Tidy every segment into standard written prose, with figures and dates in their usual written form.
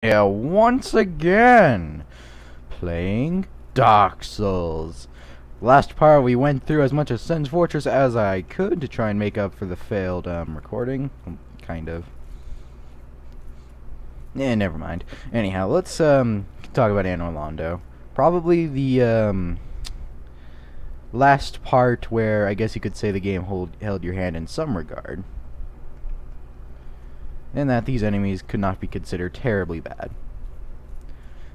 Yeah, once again, playing Dark Souls. Last part we went through as much of Sen's Fortress as I could to try and make up for the failed recording. Kind of. Never mind. Anyhow, let's talk about Anor Londo. Probably the last part where I guess you could say the game held your hand in some regard. And that these enemies could not be considered terribly bad.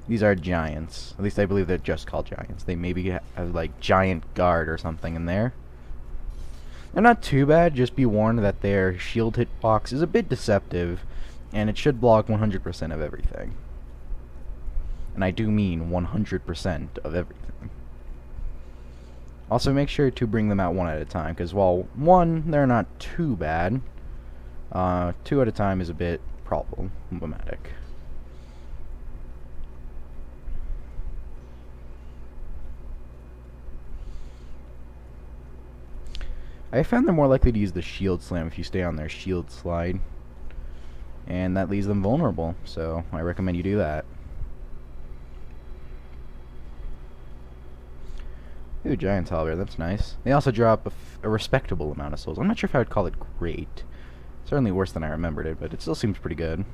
These are giants. At least I believe they're just called giants. They maybe have like giant guard or something in there. They're not too bad, just be warned that their shield hitbox is a bit deceptive, and it should block 100% of everything. And I do mean 100% of everything. Also make sure to bring them out one at a time, because while one, they're not too bad, two at a time is a bit problematic. I found they're more likely to use the shield slam if you stay on their shield slide. And that leaves them vulnerable, so I recommend you do that. Ooh, Giant's Halberd, that's nice. They also drop a respectable amount of souls. I'm not sure if I would call it great. Certainly worse than I remembered it, but it still seems pretty good.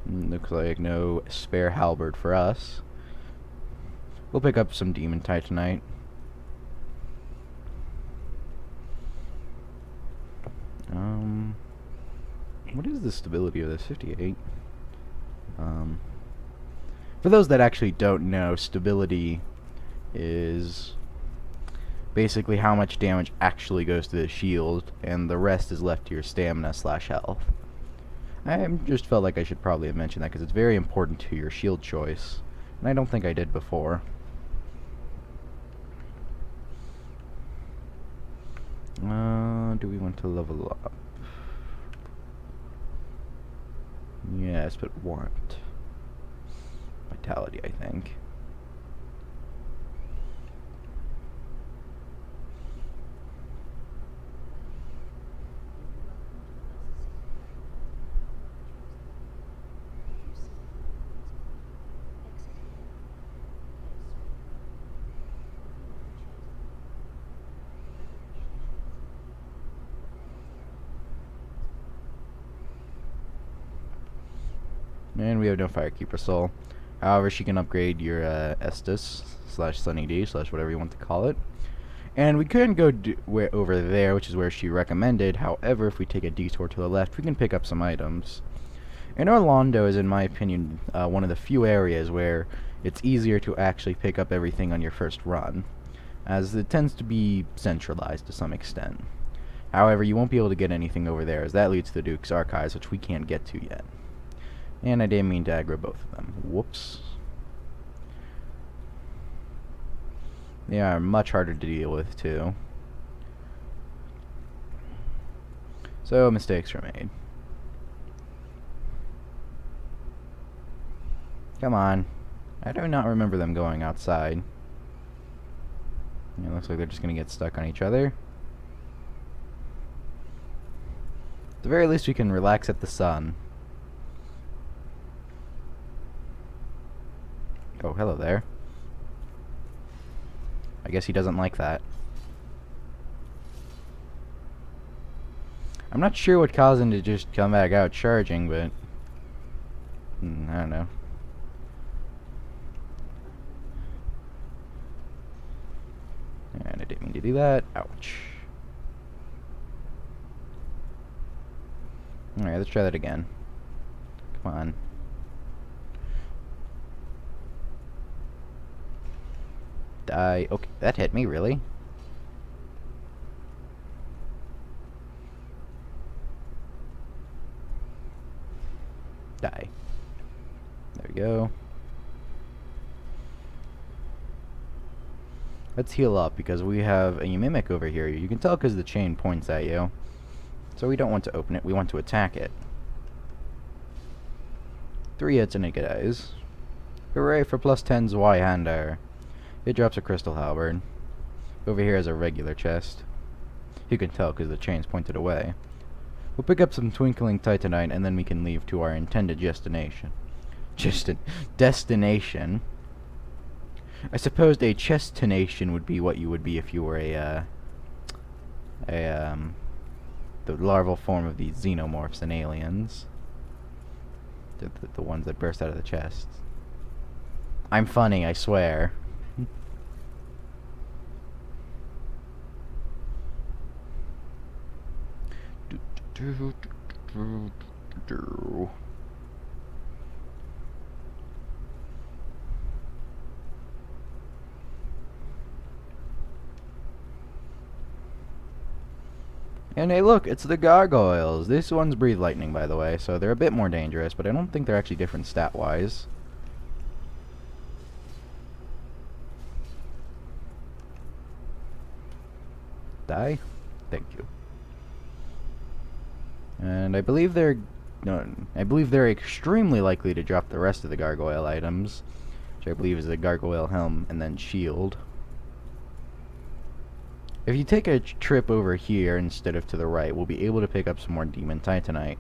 Looks like no spare halberd for us. We'll pick up some demon titanite. What is the stability of this? 58. For those that actually don't know, stability is basically how much damage actually goes to the shield, and the rest is left to your stamina / health. I just felt like I should probably have mentioned that because it's very important to your shield choice, and I don't think I did before. Do we want to level up? Yes, but what? Vitality, I think. And we have no Firekeeper Soul. However, she can upgrade your Estus / Sunny D / whatever you want to call it. And we couldn't go over there, which is where she recommended. However, if we take a detour to the left, we can pick up some items. Anor Londo is, in my opinion, one of the few areas where it's easier to actually pick up everything on your first run, as it tends to be centralized to some extent. However, you won't be able to get anything over there, as that leads to the Duke's Archives, which we can't get to yet. And I didn't mean to aggro both of them. Whoops. They are much harder to deal with, too. So, mistakes were made. Come on. I do not remember them going outside. It looks like they're just going to get stuck on each other. At the very least, we can relax at the sun. Oh, hello there. I guess he doesn't like that. I'm not sure what caused him to just come back out charging, but I don't know. And I didn't mean to do that. Ouch. Alright, let's try that again. Come on. Die. Okay, that hit me, really? Die. There we go. Let's heal up, because we have a mimic over here. You can tell because the chain points at you. So we don't want to open it, we want to attack it. 3 hits and it dies. Hooray for +10 Zweihander. It drops a crystal halberd. Over here is a regular chest. You can tell because the chain's pointed away. We'll pick up some twinkling titanite, and then we can leave to our intended destination. Destination. I supposed a chestination would be what you would be if you were the larval form of these xenomorphs and aliens. The ones that burst out of the chest. I'm funny, I swear. And hey look, it's the gargoyles. These ones breathe lightning, by the way, so they're a bit more dangerous, but I don't think they're actually different stat-wise. Die? Thank you. And I believe they're extremely likely to drop the rest of the gargoyle items, which I believe is the gargoyle helm and then shield. If you take a trip over here instead of to the right, we'll be able to pick up some more demon titanite.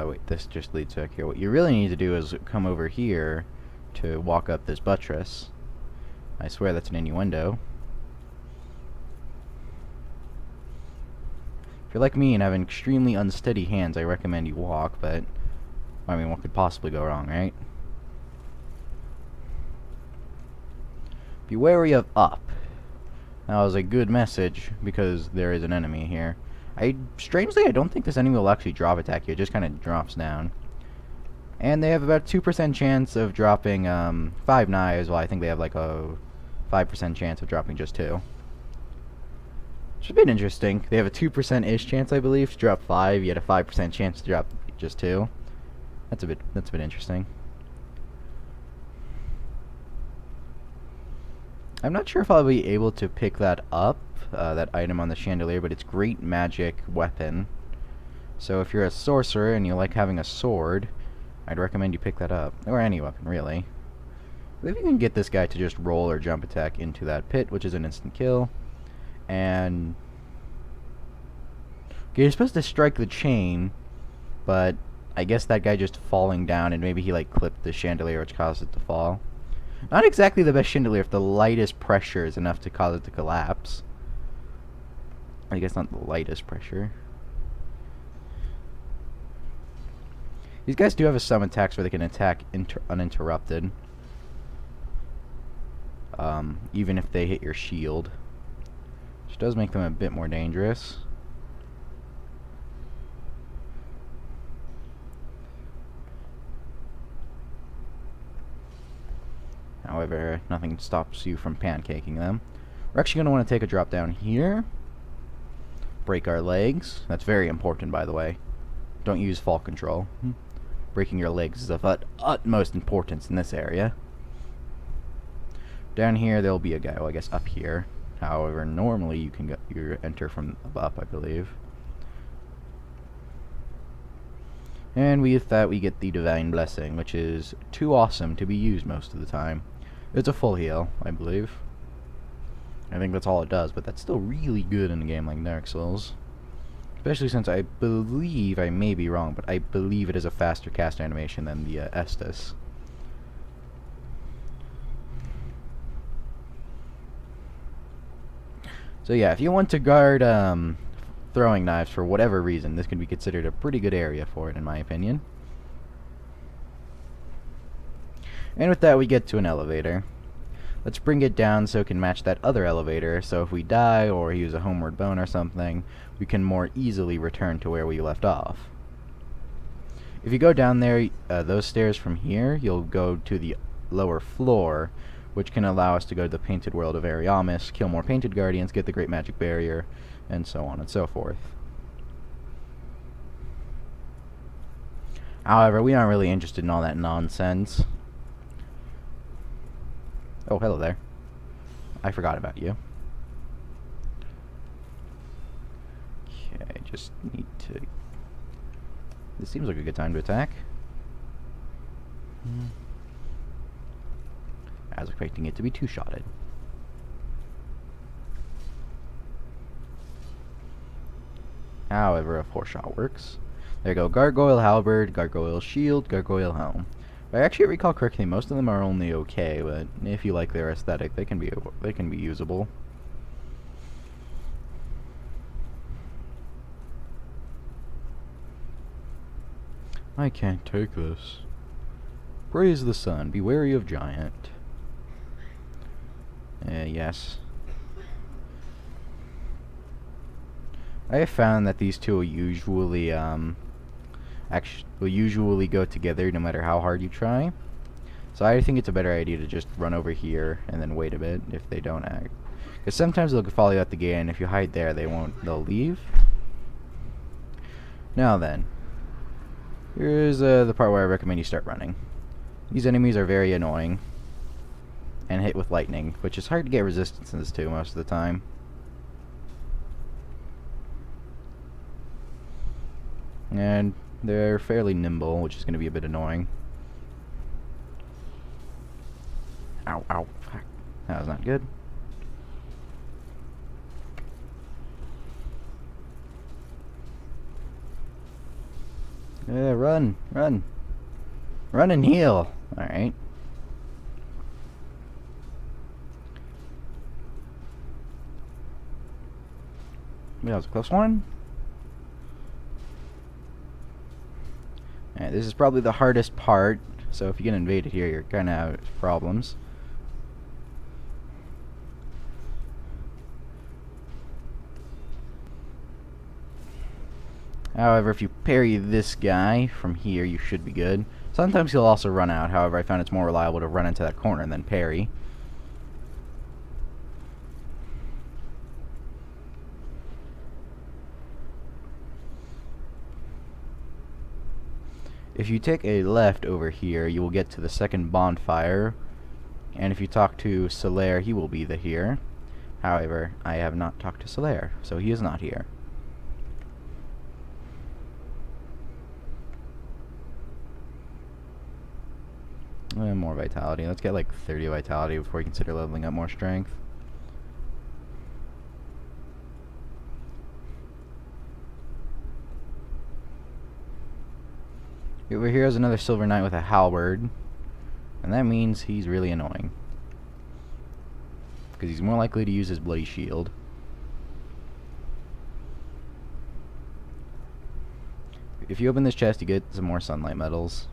Wait, this just leads back here. What you really need to do is come over here to walk up this buttress. I swear that's an innuendo. If you're like me and have extremely unsteady hands, I recommend you walk, but I mean, what could possibly go wrong, right? Be wary of up. That was a good message, because there is an enemy here. Strangely, I don't think this enemy will actually drop attack you. It just kind of drops down. And they have about 2% chance of dropping 5 knives, while I think they have like a 5% chance of dropping just 2. Which is a bit interesting. They have a 2%-ish chance, I believe, to drop 5, yet a 5% chance to drop just 2. That's a bit interesting. I'm not sure if I'll be able to pick that up, that item on the chandelier, but it's great magic weapon. So if you're a sorcerer and you like having a sword, I'd recommend you pick that up. Or any weapon, really. If you can get this guy to just roll or jump attack into that pit, which is an instant kill. And okay, you're supposed to strike the chain, but I guess that guy just falling down, and maybe he like clipped the chandelier, which caused it to fall. Not exactly the best chandelier if the lightest pressure is enough to cause it to collapse. I guess not the lightest pressure. These guys do have some attacks where they can attack uninterrupted. Even if they hit your shield. Which does make them a bit more dangerous. However, nothing stops you from pancaking them. We're actually going to want to take a drop down here. Break our legs. That's very important, by the way. Don't use fall control. Breaking your legs is of utmost importance in this area. Down here, there'll be a guy. Well, I guess up here. However, normally you can enter from up, I believe. And with that, we get the Divine Blessing, which is too awesome to be used most of the time. It's a full heal, I believe. I think that's all it does, but that's still really good in a game like Dark Souls. Especially since I believe, I may be wrong, but I believe it is a faster cast animation than the Estus. So yeah, if you want to guard throwing knives for whatever reason, this can be considered a pretty good area for it, in my opinion. And with that, we get to an elevator. Let's bring it down so it can match that other elevator, so if we die or use a homeward bone or something, we can more easily return to where we left off. If you go down there, those stairs from here, you'll go to the lower floor, which can allow us to go to the painted world of Ariamis, kill more painted guardians, get the great magic barrier, and so on and so forth. However, we aren't really interested in all that nonsense. Oh, hello there. I forgot about you. Okay, just need to... This seems like a good time to attack. I was expecting it to be two-shotted. However, a 4-shot works. There you go. Gargoyle Halberd, Gargoyle Shield, Gargoyle Helm. If I actually recall correctly, most of them are only okay, but if you like their aesthetic, they can be usable. I can't take this. Praise the sun. Be wary of giant. Yes. I have found that these two will usually go together no matter how hard you try. So I think it's a better idea to just run over here and then wait a bit if they don't act. Because sometimes they'll follow you out the gate, and if you hide there, they'll leave. Now then, here's the part where I recommend you start running. These enemies are very annoying and hit with lightning, which is hard to get resistances to most of the time. And they're fairly nimble, which is going to be a bit annoying. Ow, ow, fuck. That was not good. Yeah, run, run. Run and heal. Alright. That was a close one. Alright, this is probably the hardest part, so if you get invaded here, you're gonna have problems. However, if you parry this guy from here, you should be good. Sometimes he'll also run out, however, I found it's more reliable to run into that corner and then parry. If you take a left over here, you will get to the second bonfire, and if you talk to Solaire, he will be here. However, I have not talked to Solaire, so he is not here. More vitality. Let's get like 30 vitality before we consider leveling up more strength. Over here is another Silver Knight with a halberd, and that means he's really annoying, because he's more likely to use his bloody shield. If you open this chest, you get some more sunlight medals.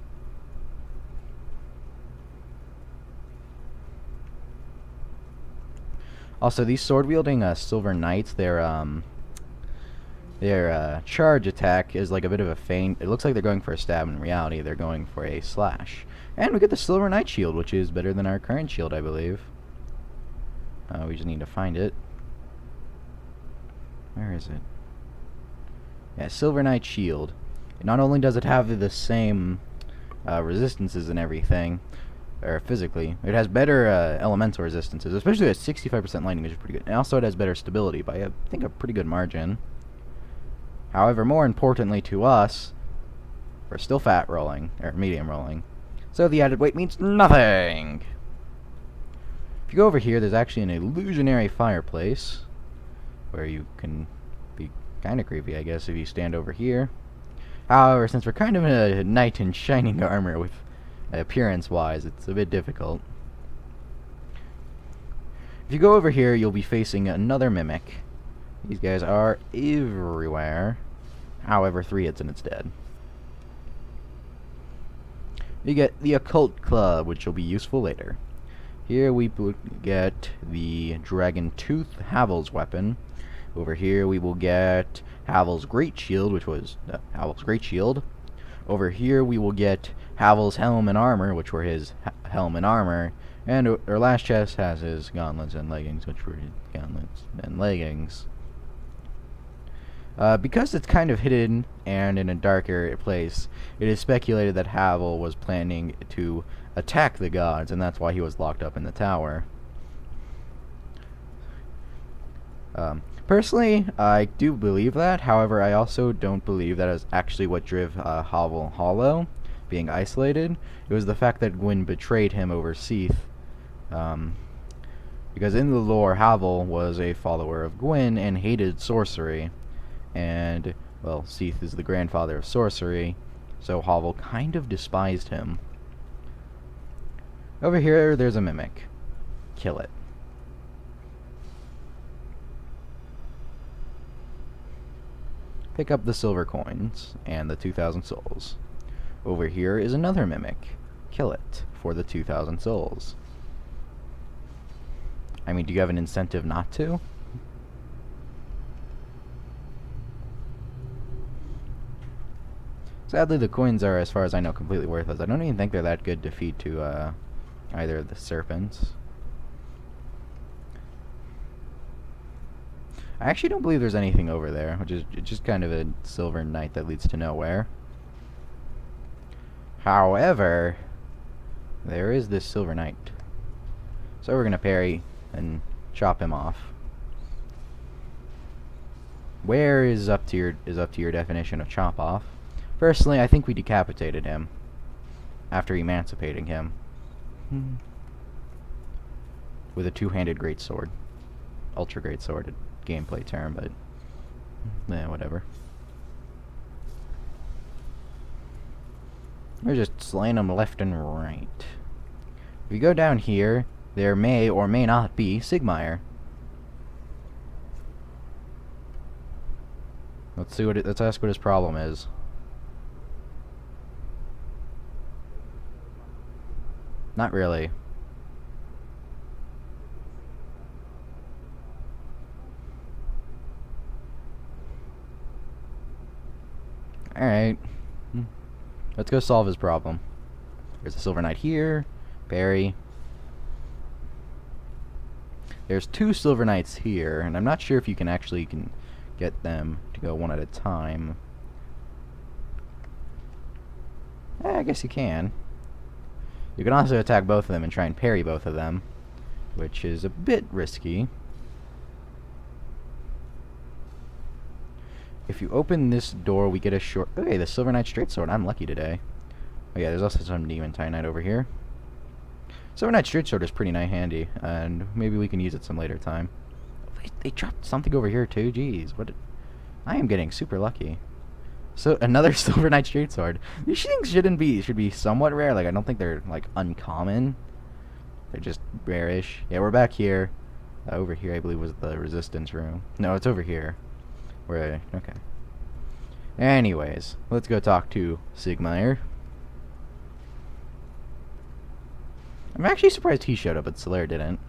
Also, these sword-wielding Silver Knights, their charge attack is like a bit of a feint. It looks like they're going for a stab, in reality they're going for a slash. And we get the Silver Knight shield, which is better than our current shield, I believe. We just need to find it. Where is it? Yeah, Silver Knight shield. Not only does it have the same resistances and everything, or physically, it has better elemental resistances, especially at 65% lightning, which is pretty good. And also it has better stability by, I think, a pretty good margin. However, more importantly to us, we're still fat rolling, or medium rolling. So the added weight means nothing! If you go over here, there's actually an illusionary fireplace, where you can be kind of creepy, I guess, if you stand over here. However, since we're kind of in a knight in shining armor with appearance-wise, it's a bit difficult. If you go over here, you'll be facing another mimic. These guys are everywhere. However, 3 hits and it's dead. You get the Occult Club, which will be useful later. Here we get the Dragon Tooth Havel's weapon. Over here we will get Havel's Great Shield, which was Havel's Great Shield. Over here we will get Havel's Helm and Armor, which were his helm and armor. And our last chest has his gauntlets and leggings, which were his gauntlets and leggings. Because it's kind of hidden and in a darker place, it is speculated that Havel was planning to attack the gods, and that's why he was locked up in the tower. Personally, I do believe that. However, I also don't believe that is actually what drove Havel Hollow being isolated. It was the fact that Gwyn betrayed him over Seath. Um, because in the lore, Havel was a follower of Gwyn and hated sorcery. And, well, Seath is the grandfather of sorcery, so Havel kind of despised him. Over here, there's a mimic. Kill it. Pick up the silver coins and the 2,000 souls. Over here is another mimic. Kill it for the 2,000 souls. I mean, do you have an incentive not to? Sadly, the coins are, as far as I know, completely worthless. I don't even think they're that good to feed to either of the serpents. I actually don't believe there's anything over there, which is just kind of a silver knight that leads to nowhere. However, there is this silver knight. So we're gonna parry and chop him off. Where is up to your definition of chop off? Personally, I think we decapitated him after emancipating him with a two-handed greatsword, ultra greatsword, a gameplay term, but whatever. We're just slaying them left and right. If you go down here, there may or may not be Sigmire. Let's ask what his problem is. Not really. Alright. Let's go solve his problem. There's a silver knight here. Parry. There's two silver knights here, and I'm not sure if you can actually get them to go one at a time. I guess you can. You can also attack both of them and try and parry both of them, which is a bit risky. If you open this door, we get a short... Okay, the Silver Knight Straight Sword. I'm lucky today. Oh yeah, there's also some Demon Titanite over here. Silver Knight Straight Sword is pretty handy, and maybe we can use it some later time. They dropped something over here too. Jeez, what? I am getting super lucky. So another Silver Knight Straight Sword. These things should be somewhat rare. Like I don't think they're like uncommon. They're just rarish. Yeah, we're back here. Over here, I believe, was the Resistance room. No, it's over here. Okay. Anyways, let's go talk to Sigmire. I'm actually surprised he showed up, but Solaire didn't.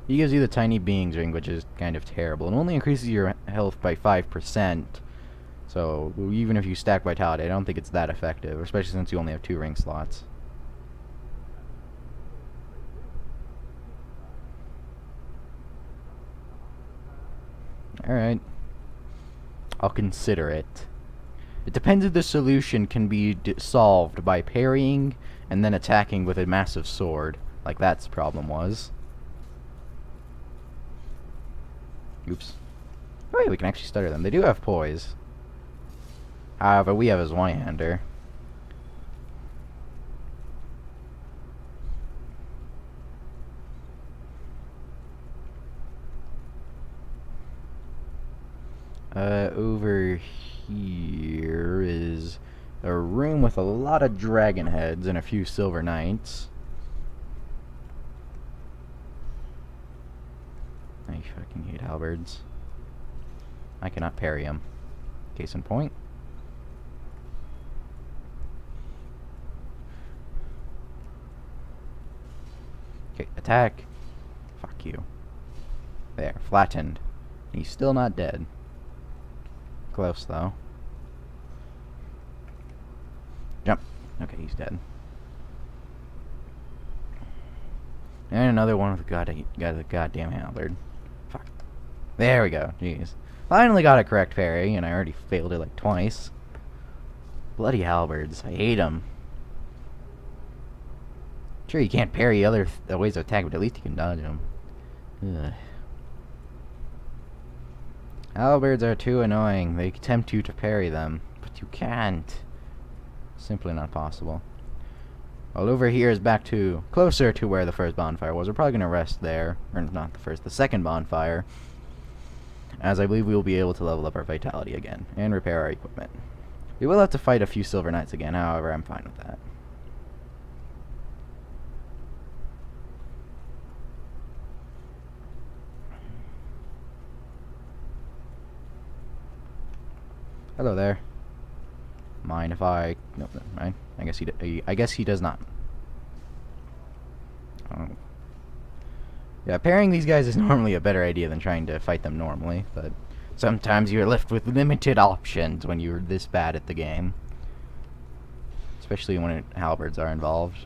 He gives you the Tiny Beings ring, which is kind of terrible. It only increases your health by 5%. So, even if you stack Vitality, I don't think it's that effective, especially since you only have 2 ring slots. Alright. I'll consider it. It depends if the solution can be solved by parrying and then attacking with a massive sword, like that's the problem was. Oops. Oh wait, we can actually stutter them. They do have poise. However, we have his one-hander. Over here is a room with a lot of dragon heads and a few silver knights. I fucking hate halberds. I cannot parry him. Case in point. Okay, attack. Fuck you. There, flattened. He's still not dead. Close, though. Jump. Okay, he's dead. And another one with the goddamn halberd. Fuck. There we go. Jeez. Finally got a correct parry, and I already failed it like twice. Bloody halberds. I hate them. Sure, you can't parry other ways of attack, but at least you can dodge them. Ugh. Halberds are too annoying. They tempt you to parry them, but you can't. Simply not possible. Well, over here is back to closer to where the first bonfire was. We're probably going to rest there. Or not the first, the second bonfire. As I believe we will be able to level up our vitality again. And repair our equipment. We will have to fight a few Silver Knights again, however, I'm fine with that. Hello there. Mind if I... No, never mind. I guess he does not. Oh. Yeah, parrying these guys is normally a better idea than trying to fight them normally, but sometimes you're left with limited options when you're this bad at the game. Especially when halberds are involved.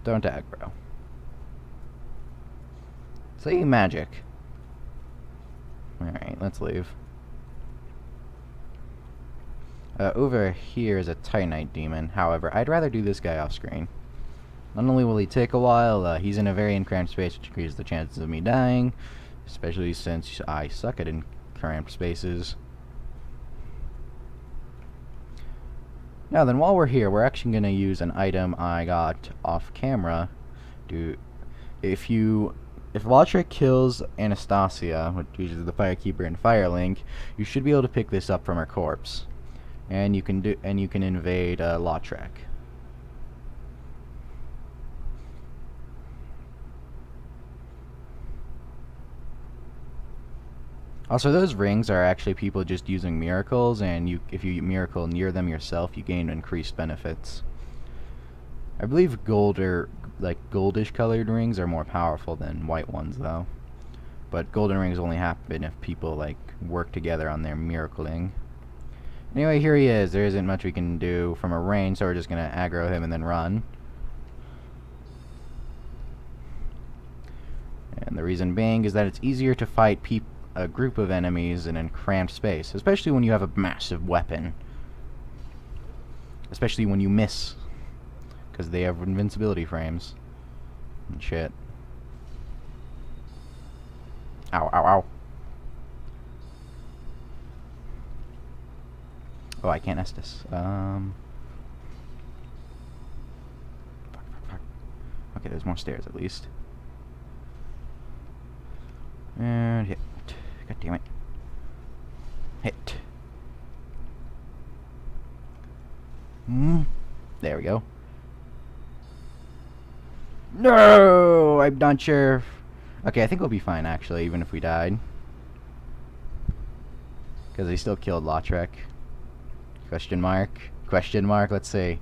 Don't aggro. Say magic. Alright, let's leave. Over here is a Titanite demon. However, I'd rather do this guy off screen. Not only will he take a while, he's in a very cramped space, which increases the chances of me dying, especially since I suck at cramped spaces. Now then, while we're here, we're actually going to use an item I got off camera. If Lotric kills Anastasia, which is the Firekeeper and Firelink, you should be able to pick this up from her corpse, and you can invade Lotric. Also, those rings are actually people just using miracles, and if you miracle near them yourself, you gain increased benefits. I believe goldish colored rings are more powerful than white ones, though. But golden rings only happen if people work together on their miracling. Anyway, here he is. There isn't much we can do from a range, so we're just gonna aggro him and then run. And the reason being is that it's easier to fight a group of enemies in a cramped space, especially when you have a massive weapon. Especially when you miss, because they have invincibility frames and shit. Ow, ow, ow. Oh, I can't Estus. Fuck. Okay, there's more stairs at least. And hit. God damn it. Hit. There we go. No! I'm not sure. Okay, I think we'll be fine, actually, even if we died. Because they still killed Lotric. Question mark? Question mark? Let's see.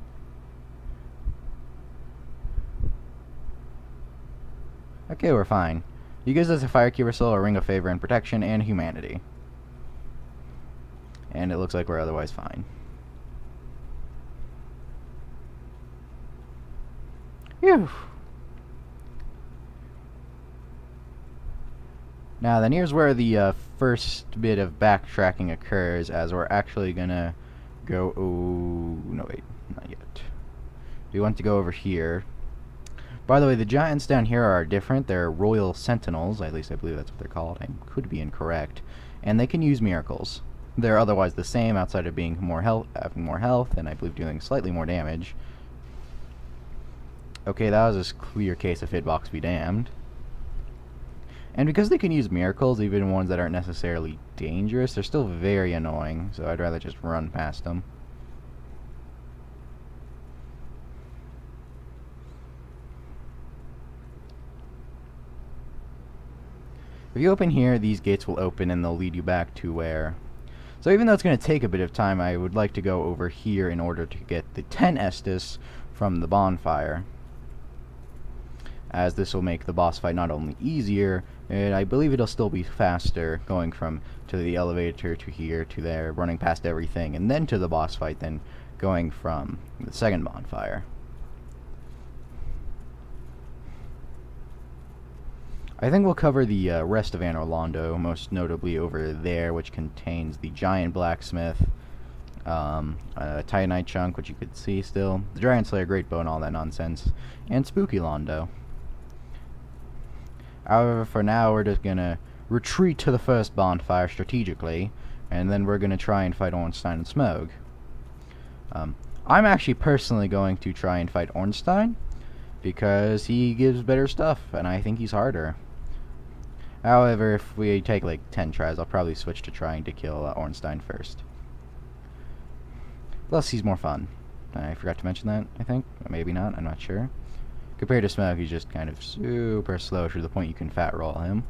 Okay, we're fine. He gives us a Firekeeper Soul, a Ring of Favor and Protection, and Humanity. And it looks like we're otherwise fine. Phew. Now then, here's where the first bit of backtracking occurs, as we're actually gonna go... Oh, no wait, not yet. We want to go over here. By the way, the giants down here are different. They're Royal Sentinels, at least I believe that's what they're called. I could be incorrect. And they can use miracles. They're otherwise the same, outside of being having more health, and I believe doing slightly more damage. Okay, that was a clear case of hitbox be damned. And because they can use miracles, even ones that aren't necessarily dangerous, they're still very annoying, so I'd rather just run past them. If you open here, these gates will open and they'll lead you back to where... So even though it's going to take a bit of time, I would like to go over here in order to get the 10 Estus from the bonfire, as this will make the boss fight not only easier, and I believe it'll still be faster going from to the elevator to here to there, running past everything, and then to the boss fight than going from the second bonfire. I think we'll cover the rest of Anor Londo, most notably over there, which contains the giant blacksmith, a titanite chunk, which you could see still, the Dragon Slayer Great Bow and all that nonsense, and Spooky Londo. However, for now, we're just gonna retreat to the first bonfire strategically, and then we're gonna try and fight Ornstein and Smough. I'm actually personally going to try and fight Ornstein, because he gives better stuff, and I think he's harder. However, if we take like 10 tries, I'll probably switch to trying to kill Ornstein first. Plus, he's more fun. I forgot to mention that, I think. Or maybe not, I'm not sure. Compared to Smough, he's just kind of super slow to the point you can fat roll him.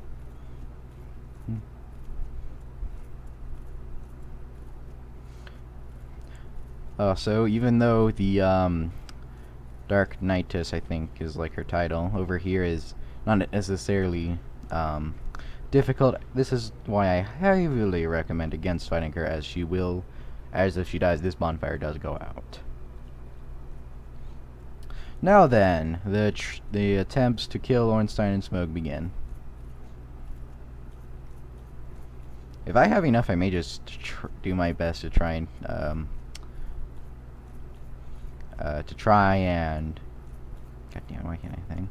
So even though the Dark Knightess, I think, is like her title, over here is not necessarily difficult. This is why I heavily recommend against fighting her, as she will, as if she dies, this bonfire does go out. Now then, the attempts to kill Ornstein and Smough begin. If I have enough, I may just do my best to try and goddamn, why can't I think?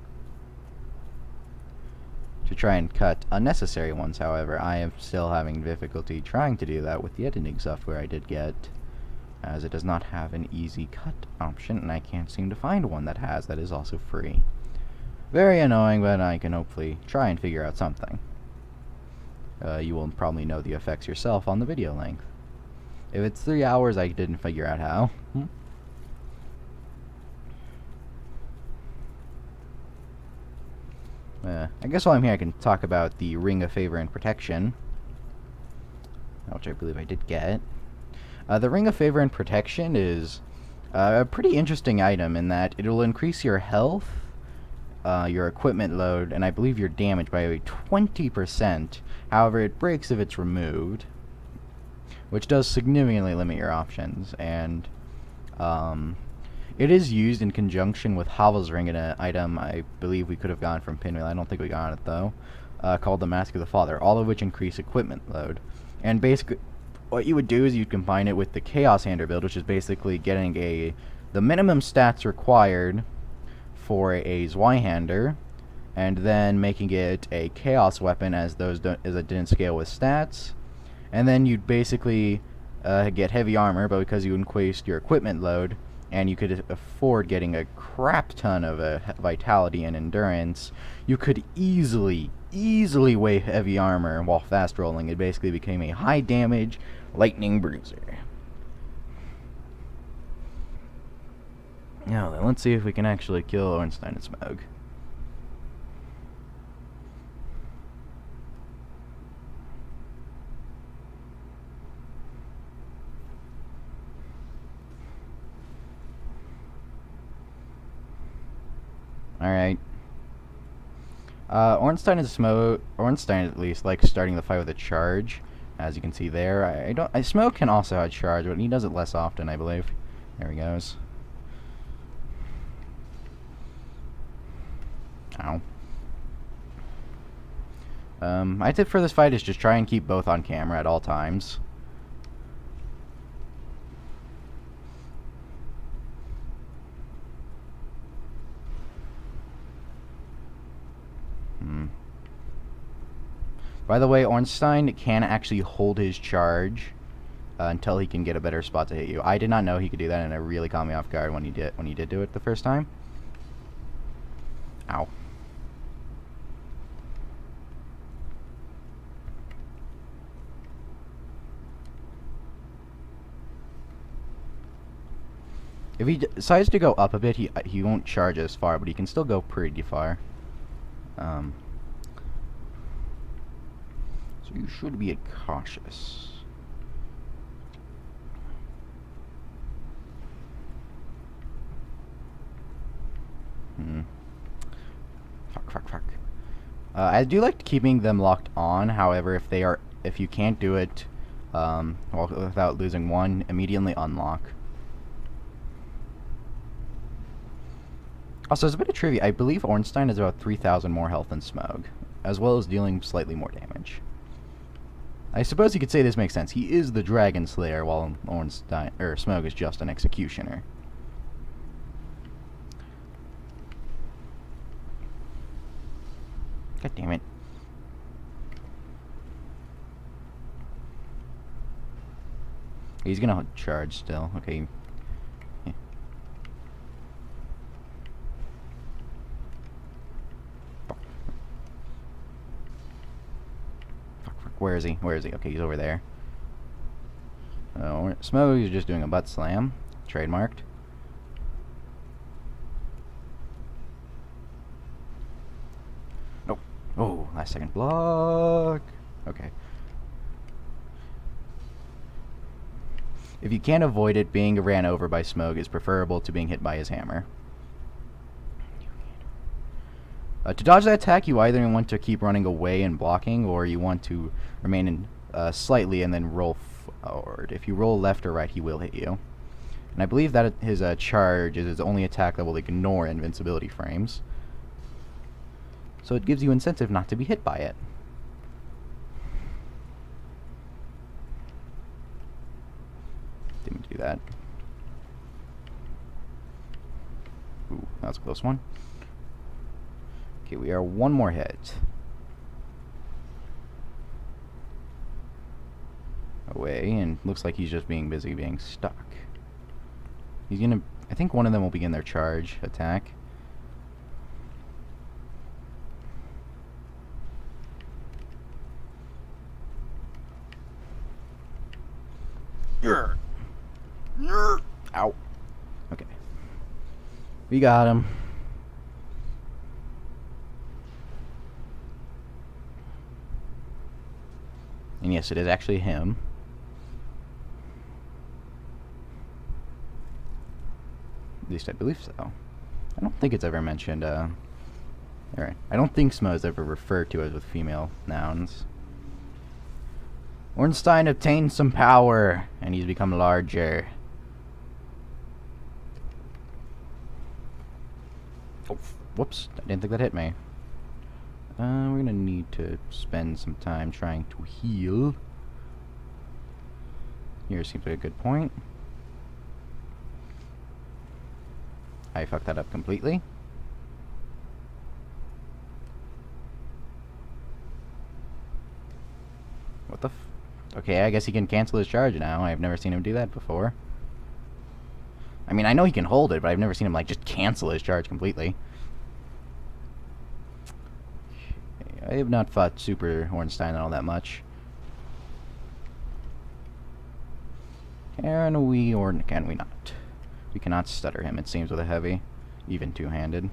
To try and cut unnecessary ones. However, I am still having difficulty trying to do that with the editing software I did get, as it does not have an easy cut option, and I can't seem to find one that has that is also free. Very annoying, but I can hopefully try and figure out something. You will probably know the effects yourself on the video length. If it's 3 hours, I didn't figure out how. I guess while I'm here, I can talk about the Ring of Favor and Protection, which I believe I did get. The Ring of Favor and Protection is a pretty interesting item in that it will increase your health, your equipment load, and I believe your damage by 20%. However, it breaks if it's removed, which does significantly limit your options. And it is used in conjunction with Havel's Ring in an item I believe we could have gotten from Pinwheel. I don't think we got it though. Called the Mask of the Father, all of which increase equipment load. And basically, what you would do is you'd combine it with the Chaos Hander build, which is basically getting the minimum stats required for a Zweihander, and then making it a Chaos weapon, as it didn't scale with stats. And then you'd basically get heavy armor, but because you increased your equipment load, and you could afford getting a crap ton of vitality and endurance, you could easily weigh heavy armor while fast rolling. It basically became a high damage lightning bruiser. Now then, let's see if we can actually kill Ornstein and Smough. Alright. Ornstein at least likes starting the fight with a charge, as you can see there. Smough can also have charge, but he does it less often, I believe. There he goes. Ow. My tip for this fight is just try and keep both on camera at all times. By the way, Ornstein can actually hold his charge until he can get a better spot to hit you. I did not know he could do that, and it really caught me off guard when he did do it the first time. Ow. If he decides to go up a bit, he won't charge as far, but he can still go pretty far. So you should be cautious. Fuck. I do like keeping them locked on. However, if you can't do it without losing one, immediately unlock. Also, as a bit of trivia, I believe Ornstein has about 3,000 more health than Smough. as well as dealing slightly more damage. I suppose you could say this makes sense. He is the Dragon Slayer, while Ornstein, or Smough is just an Executioner. God damn it. He's gonna charge still. Okay. Yeah. Fuck. Where is he? Where is he? Okay, he's over there. Oh, Smough is just doing a butt slam. Trademarked. Nope. Oh, last second block. Okay. If you can't avoid it, being ran over by Smough is preferable to being hit by his hammer. To dodge that attack, you either want to keep running away and blocking, or you want to remain in, slightly and then roll forward. If you roll left or right, he will hit you. And I believe that his charge is his only attack that will ignore invincibility frames. So it gives you incentive not to be hit by it. Didn't do that. Ooh, that was a close one. Okay, we are one more hit away, and looks like he's just being busy being stuck. He's gonna... I think one of them will begin their charge attack. Ow. Okay. We got him. And yes, it is actually him. At least I believe so. I don't think it's ever mentioned, alright. I don't think Smough is ever referred to as with female nouns. Ornstein obtained some power, and he's become larger. Oh, whoops. I didn't think that hit me. We're gonna need to spend some time trying to heal. Here seems like a good point. I fucked that up completely. What the f... Okay, I guess he can cancel his charge now. I've never seen him do that before. I mean, I know he can hold it, but I've never seen him, like, just cancel his charge completely. Okay, I have not fought Super Ornstein all that much. Can we, or can we not? We cannot stutter him, it seems, with a heavy, even two-handed.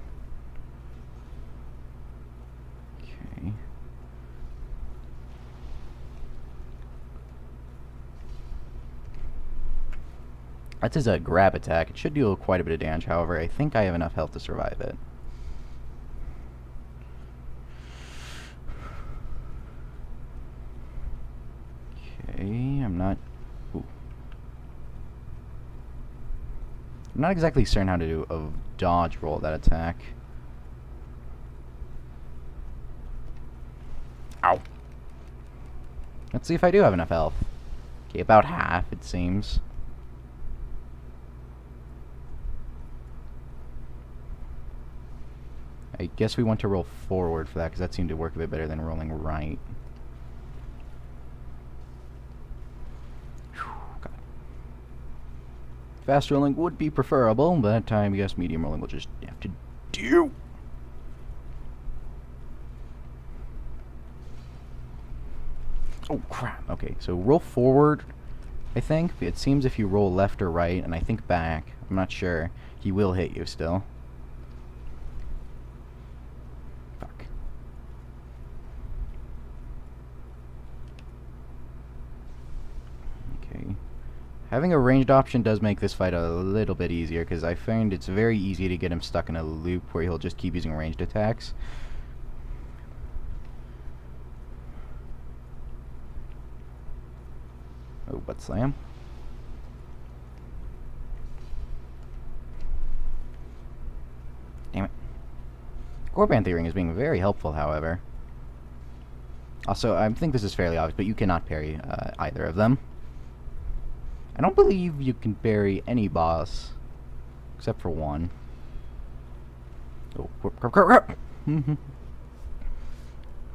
Okay. That's his grab attack. It should deal quite a bit of damage, however, I think I have enough health to survive it. Okay, I'm not... Ooh. I'm not exactly certain how to do a dodge roll that attack. Ow. Let's see if I do have enough health. Okay, about half, it seems. I guess we want to roll forward for that, because that seemed to work a bit better than rolling right. Whew, God. Fast rolling would be preferable, but that time, I guess medium rolling will just have to do. Oh, crap. Okay, so roll forward, I think. It seems if you roll left or right, and I think back, I'm not sure, he will hit you still. Having a ranged option does make this fight a little bit easier, because I find it's very easy to get him stuck in a loop where he'll just keep using ranged attacks. Oh, butt slam. Damn it. Core Pantheering is being very helpful, however. Also, I think this is fairly obvious, but you cannot parry either of them. I don't believe you can parry any boss, except for one. Oh, crap, crap, crap!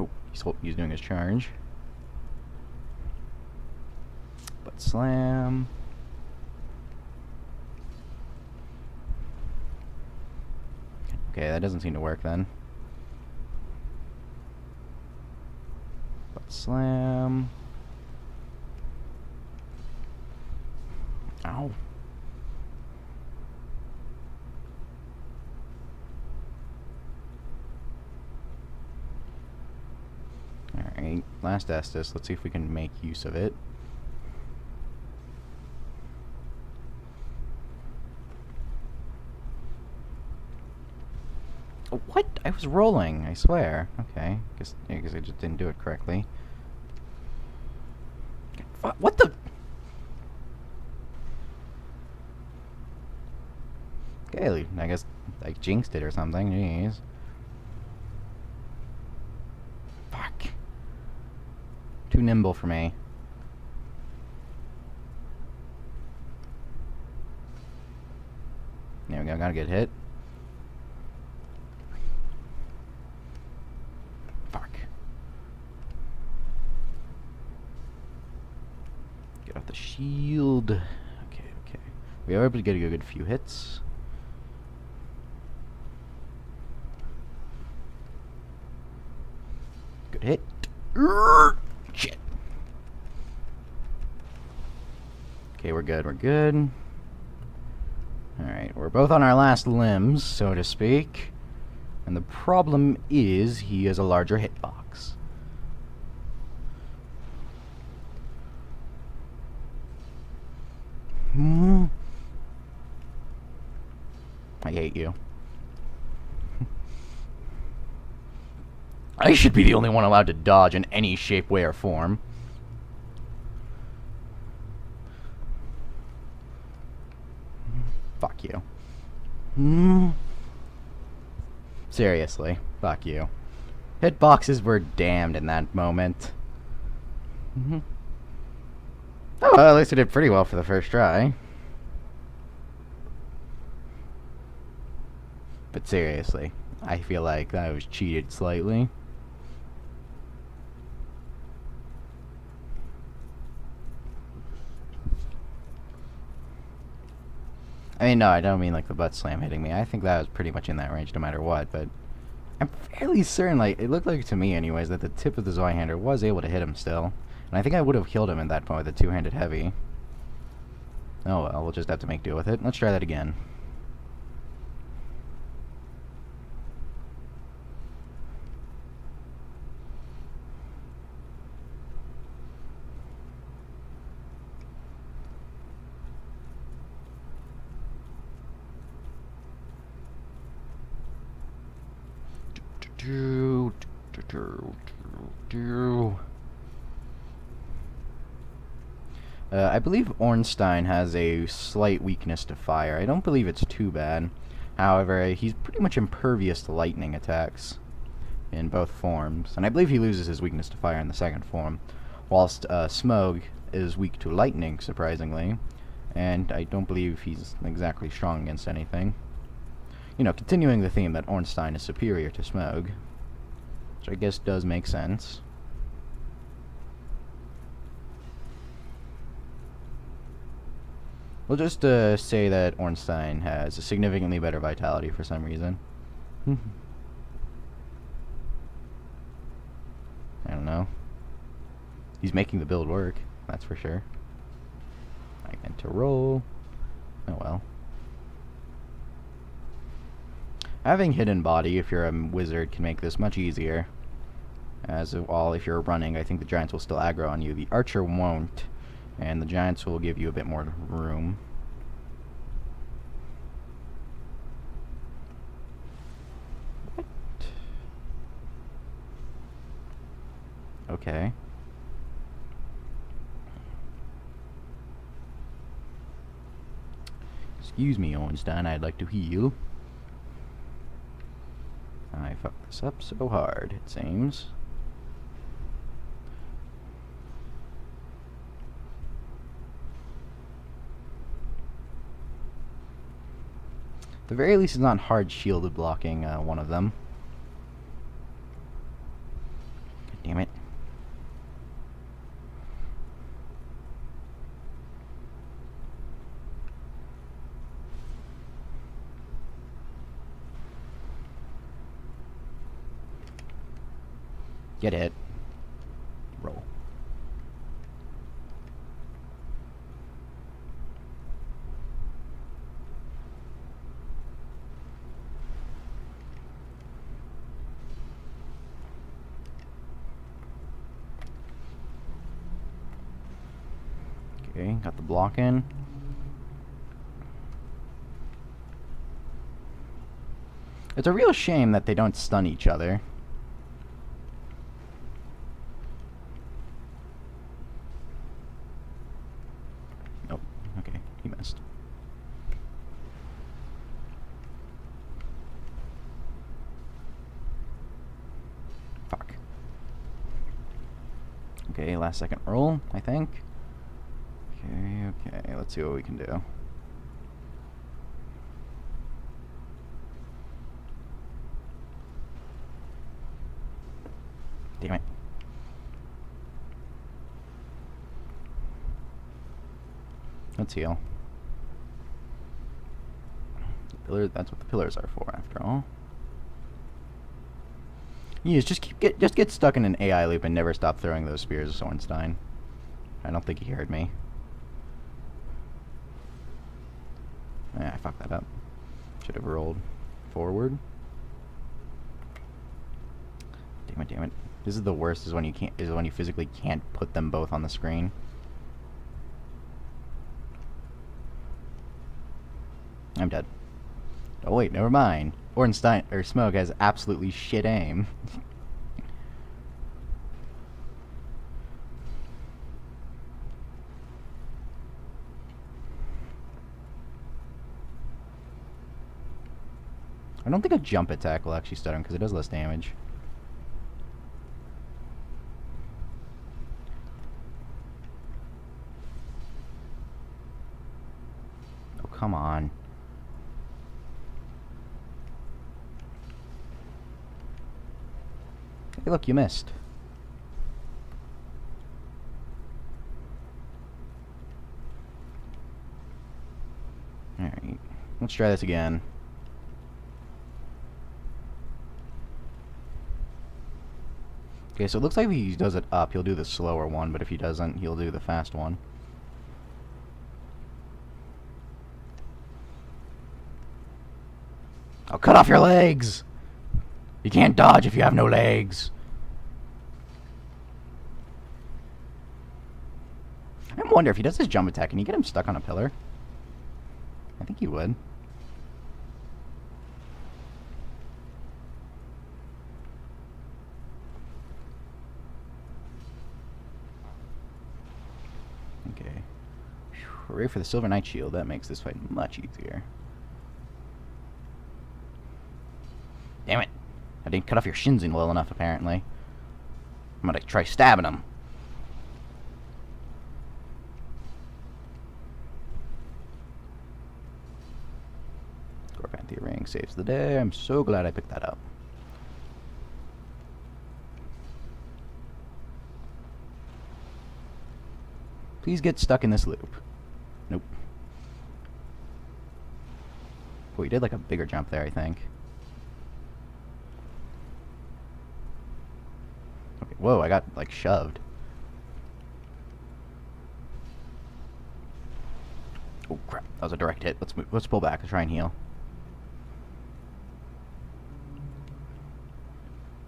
Oh, he's doing his charge. Butt slam. Okay, that doesn't seem to work then. Butt slam. Ow. Alright, last Estus. Let's see if we can make use of it. Oh, what? I was rolling, I swear. Okay, guess I just didn't do it correctly. What the? Okay, I guess I jinxed it or something. Jeez. Fuck. Too nimble for me. There we go, gotta get hit. Fuck. Get off the shield. Okay, okay. We are able to get a good few hits. Good hit. Shit. Okay, we're good, we're good. Alright, we're both on our last limbs, so to speak. And the problem is, he has a larger hitbox. I hate you. I should be the only one allowed to dodge in any shape, way, or form. Fuck you. Seriously, fuck you. Hitboxes were damned in that moment. Oh, well, at least I did pretty well for the first try. But seriously, I feel like I was cheated slightly. I mean, no, I don't mean like the butt slam hitting me. I think that was pretty much in that range no matter what, but I'm fairly certain, like, it looked like to me anyways, that the tip of the Zweihander was able to hit him still. And I think I would have killed him at that point with a two-handed heavy. Oh well, we'll just have to make do with it. Let's try that again. I believe Ornstein has a slight weakness to fire. I don't believe it's too bad. However, he's pretty much impervious to lightning attacks in both forms. And I believe he loses his weakness to fire in the second form. Whilst Smog is weak to lightning, surprisingly. And I don't believe he's exactly strong against anything. You know, continuing the theme that Ornstein is superior to Smog. Which I guess does make sense. We'll just say that Ornstein has a significantly better vitality for some reason. I don't know. He's making the build work, that's for sure. I meant to roll. Oh well. Having hidden body, if you're a wizard, can make this much easier. As well, if you're running, I think the giants will still aggro on you. The archer won't. And the giants will give you a bit more room. What? Okay. Excuse me, Ornstein, I'd like to heal. I fucked this up so hard, it seems. the very least, it's not hard shielded blocking one of them. God damn it. Get it. Roll. Okay, got the block in. It's a real shame that they don't stun each other. Oh, okay, he missed. Fuck. Okay, last second roll, I think. Okay, let's see what we can do. Damn it. Let's heal. That's what the pillars are for, after all. Yes, just get stuck in an AI loop and never stop throwing those spears, Sorenstein. I don't think he heard me. Yeah, I fucked that up. Should have rolled forward. Damn it. This is the worst, is when you physically can't put them both on the screen. I'm dead. Oh wait, never mind. Ornstein or Smoke has absolutely shit aim. I don't think a jump attack will actually stun him because it does less damage. Oh, come on. Hey, look, you missed. Alright, let's try this again. Okay, so it looks like if he does it up, he'll do the slower one, but if he doesn't, he'll do the fast one. I'll cut off your legs! You can't dodge if you have no legs. I wonder if he does his jump attack, can you get him stuck on a pillar? I think he would. Okay. Hooray for the Silver Knight Shield. That makes this fight much easier. Damn it. I didn't cut off your shins well enough, apparently. I'm gonna try stabbing him. Scorpanthia Ring saves the day. I'm so glad I picked that up. Please get stuck in this loop. Nope. Oh, he did like a bigger jump there, I think. Okay, whoa, I got like shoved. Oh crap, that was a direct hit. Let's move. Let's pull back and try and heal.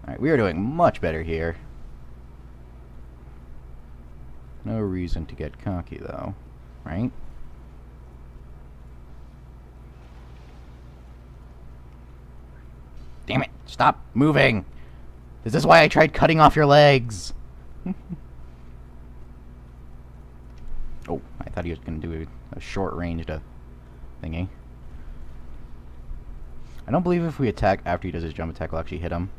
Alright, we are doing much better here. No reason to get cocky, though, right? Damn it! Stop moving! This is why I tried cutting off your legs! Oh, I thought he was going to do a short-ranged thingy. I don't believe if we attack after he does his jump attack, we'll actually hit him.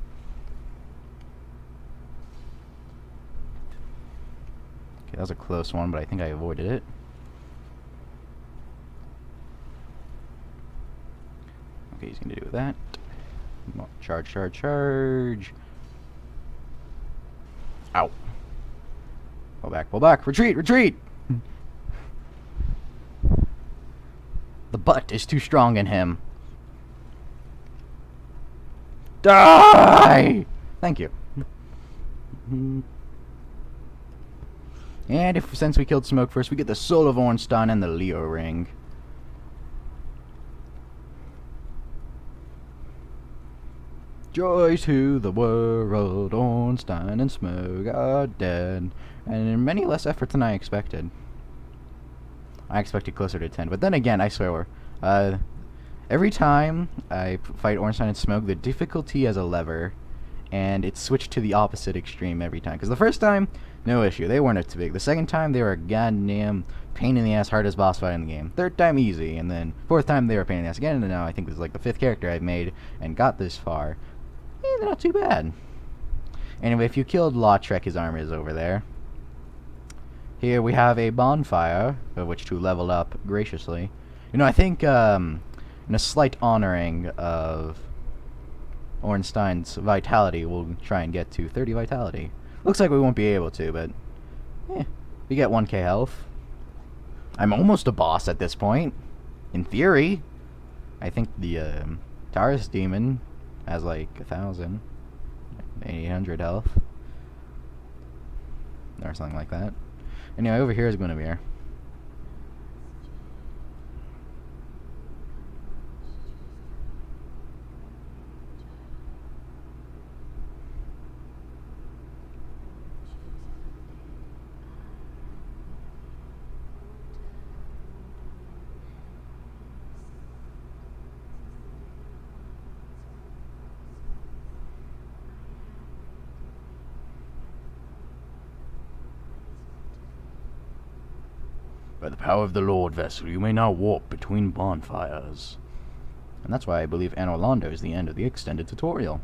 Okay, that was a close one, but I think I avoided it. he's going to do with that. Charge, charge, charge. Ow. Pull back, retreat, retreat! The butt is too strong in him. Die! Thank you. And since we killed Smoke first, we get the Soul of Ornstein and the Leo Ring. Joy to the world, Ornstein and Smoke are dead. And in many less effort than I expected. I expected closer to 10, but then again, I swear, every time I fight Ornstein and Smoke, the difficulty has a lever, and it's switched to the opposite extreme every time. Because the first time, no issue, they weren't too big. The second time, they were a goddamn pain in the ass, hardest boss fight in the game. Third time, easy, and then fourth time, they were a pain in the ass again, and now I think this is like the 5th character I've made and got this far. They're not too bad. Anyway, if you killed Lautrec, his armor is over there. Here we have a bonfire, of which to level up graciously. You know, I think, in a slight honoring of Ornstein's vitality, we'll try and get to 30 vitality. Looks like we won't be able to, but, we get 1k health. I'm almost a boss at this point. In theory. I think the, Taurus Demon has like 1,000. 800 health. Or something like that. Anyway, over here is Guinevere. By the power of the Lord, vessel, you may now walk between bonfires. And that's why I believe Anor Londo is the end of the extended tutorial.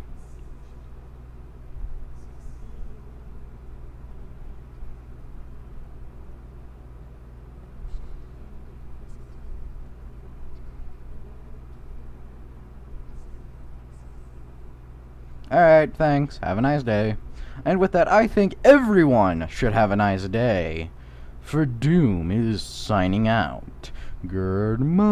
Alright, thanks. Have a nice day. And with that, I think everyone should have a nice day. For Doom is signing out. Goodbye.